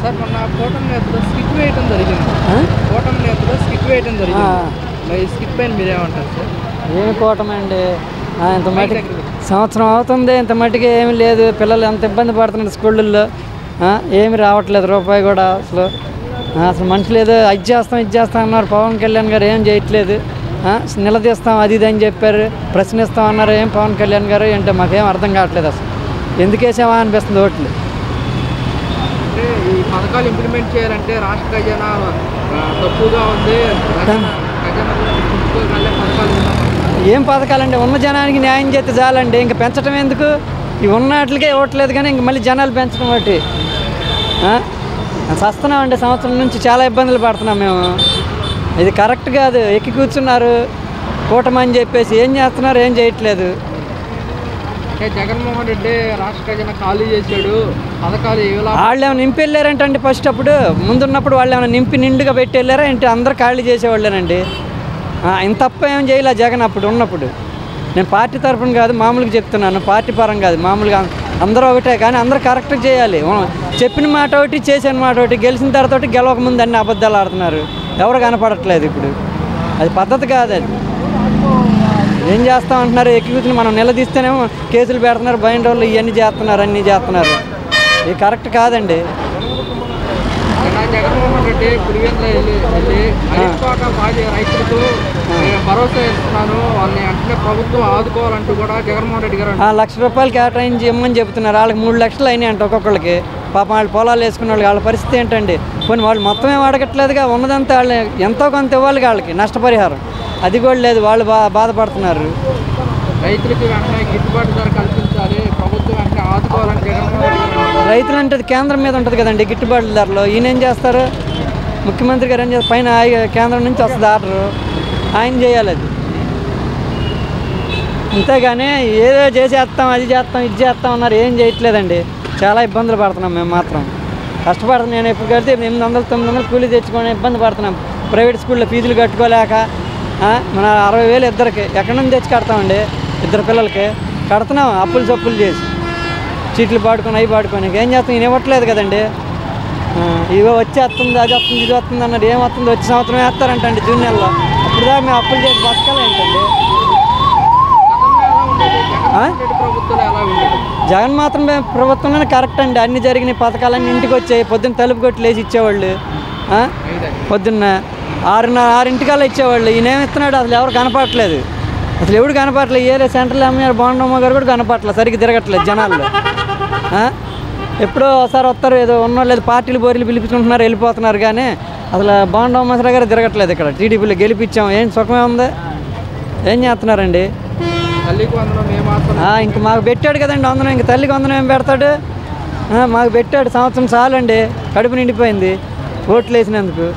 Sir మొన్న కూటమి నేతలో skit వేయటం జరిగింది. కూటమి నేతలో స్కిట్ వేయటం జరిగింది. ఈ స్కిట్ పైన మీరేమంటారు సార్? ఏమి కూటమి అండి, ఇంత మట్టికి సంవత్సరం అవుతుంది, ఇంత మట్టికి ఏమి లేదు. పిల్లలు ఎంత ఇబ్బంది పడుతున్నారు స్కూళ్ళల్లో, ఏమి రావట్లేదు రూపాయి కూడా. అసలు మనుషులు ఏదో ఇది చేస్తాం అన్నారు. పవన్ కళ్యాణ్ గారు ఏం చేయట్లేదు. నిలదీస్తాం అది ఇది అని చెప్పారు, ప్రశ్నిస్తాం అన్నారు. ఏం పవన్ కళ్యాణ్ గారు ఏంటో మాకేం అర్థం కావట్లేదు. అసలు ఎందుకు వేసామా అనిపిస్తుంది ఓట్లు. అంటే ఈ పథకాలు ఇంప్లిమెంట్ చేయాలంటే రాష్ట్ర ఖజానా తక్కువగా ఉంది. ఏం పథకాలండి, ఉన్న జనానికి న్యాయం చేస్తే చాలండి, ఇంకా పెంచడం ఎందుకు? ఇవి ఉన్నట్లకే ఇవ్వట్లేదు కానీ ఇంక మళ్ళీ జనాలు పెంచడం బట్టి వస్తున్నామండి. సంవత్సరం నుంచి చాలా ఇబ్బందులు పడుతున్నాం మేము. ఇది కరెక్ట్ కాదు. ఎక్కి కూర్చున్నారు కూటమి అని చెప్పేసి, ఏం చేస్తున్నారు, ఏం చేయట్లేదు. జగన్మోహన్ రెడ్డి రాష్ట్ర ఖజానా ఖాళీ చేశాడు, పథకాలు వాళ్ళు ఏమైనా నింపి వెళ్ళారంటండి. ఫస్ట్ అప్పుడు ముందున్నప్పుడు వాళ్ళు ఏమైనా నింపి నిండుగా పెట్టి వెళ్ళారా ఏంటి? అందరూ ఖాళీ చేసేవాళ్ళేనండి. ఇంత తప్ప ఏం చేయలే జగన్ అప్పుడు ఉన్నప్పుడు. నేను పార్టీ తరఫున కాదు, మామూలుగా చెప్తున్నాను, పార్టీ పరం కాదు, మామూలుగా అందరూ ఒకటే. కానీ అందరూ కరెక్ట్గా చేయాలి. చెప్పిన మాట ఒకటి, చేసిన మాట ఒకటి. గెలిచిన తర్వాత గెలవక ముందు అన్ని అబద్ధాలు ఆడుతున్నారు, ఎవరు కనపడట్లేదు ఇప్పుడు. అది పద్ధతి కాదు. అది ఏం చేస్తామంటున్నారు? ఎక్కి కూర్చుని మనం నిలదీస్తేనేమో కేసులు పెడుతున్నారు, బయట వాళ్ళు ఇవన్నీ చేస్తున్నారు, అన్నీ చేస్తున్నారు. ఇది కరెక్ట్ కాదండి. జగన్మోహన్ రెడ్డి పులివెందుల వెళ్ళి రైతులకు భరోసా ఇస్తున్నాను, వాళ్ళని అంటే ప్రభుత్వం ఆదుకోవాలంటూ కూడా జగన్మోహన్ రెడ్డి గారు ₹1,00,000 కేటాయించి ఇమ్మని చెప్తున్నారు. వాళ్ళకి 3 లక్షలు అయినాయి అంట ఒక్కొక్కరికి. పాపం వాళ్ళు పొలాలు వేసుకున్న వాళ్ళ పరిస్థితి ఏంటండి? కొన్ని వాళ్ళు మొత్తం ఏం అడగట్లేదుగా, ఉన్నదంతా వాళ్ళు ఎంతో కొంత ఇవ్వాలి వాళ్ళకి నష్టపరిహారం. అది కూడా లేదు, వాళ్ళు బాధపడుతున్నారు. రైతులకి వెంటనే గిట్టుబాటు ధర కల్పించాలి, ప్రభుత్వం వెంటనే ఆదుకోవాలని జగన్మోహన్ రెడ్డి. రైతులు అంటే కేంద్రం మీద ఉంటుంది కదండి గిట్టుబాటు ధరలో. ఈయన ఏం చేస్తారు? ముఖ్యమంత్రి గారు ఏం చేస్తారు? పైన కేంద్రం నుంచి వస్తుంది ఆర్డరు, ఆయన చేయాలి అది. అంతేగాని ఏదో చేసేస్తాం, అది చేస్తాం, ఇది చేస్తాం అన్నారు. ఏం చేయట్లేదండి. చాలా ఇబ్బందులు పడుతున్నాం మేము మాత్రం. కష్టపడుతున్నాం. నేను ఎప్పుడు కడితే 800, 900 కూలీ తెచ్చుకొని ఇబ్బంది పడుతున్నాం. ప్రైవేట్ స్కూల్లో ఫీజులు కట్టుకోలేక మన 60,000 ఇద్దరికి ఎక్కడి నుంచి తెచ్చి కడతామండి? 2 పిల్లలకి కడుతున్నాం అప్పులు చప్పులు చేసి, చీట్లు పాడుకొని అవి పాడుకొని. ఏం చేస్తాం? ఈయన ఇవ్వట్లేదు కదండి. ఇవో వచ్చేస్తుంది, అది వస్తుంది, ఇది వస్తుంది అన్నారు. ఏం వస్తుంది? వచ్చే సంవత్సరం వేస్తారంటండి జూనియర్లో. అప్పుడు దాకా మేము అప్పులు చేసి బతకాలి ఏంటండి? జగన్ మాత్రం ప్రభుత్వంలోనే కరెక్ట్ అండి. అన్ని జరిగిన పథకాలన్నీ ఇంటికి వచ్చాయి. పొద్దున్న తలుపు కొట్టి లేచి ఇచ్చేవాళ్ళు. పొద్దున్న 6:30 ఇచ్చేవాళ్ళు. ఈయనేమి ఇస్తున్నాడు? అసలు ఎవరు కనపడట్లేదు. అసలు ఎవడు కనపడట్లేదు. ఏరే సెంట్రల్ ఎంఆర్ బాండమ్మ గారు కూడా కనపడట్లేదు, సరిగ్గా తిరగట్లేదు జనాల్లో. ఎప్పుడో ఒకసారి వస్తారు, ఏదో ఉన్న లేదు పార్టీలు బోరీలు పిలిపించుకుంటున్నారు, వెళ్ళిపోతున్నారు. కానీ అసలు బాండమ్మ గారు తిరగట్లేదు. ఇక్కడ టీడీపీలో గెలిపించాం, ఏం సుఖమే ఉంది? ఏం చేస్తున్నారండి? ఇంక మాకు పెట్టాడు కదండి వందనం. ఇంక తల్లికి వందనం ఏం పెడతాడు? మాకు పెట్టాడు. సంవత్సరం చాలండి, కడుపు నిండిపోయింది ఓట్లు వేసినందుకు.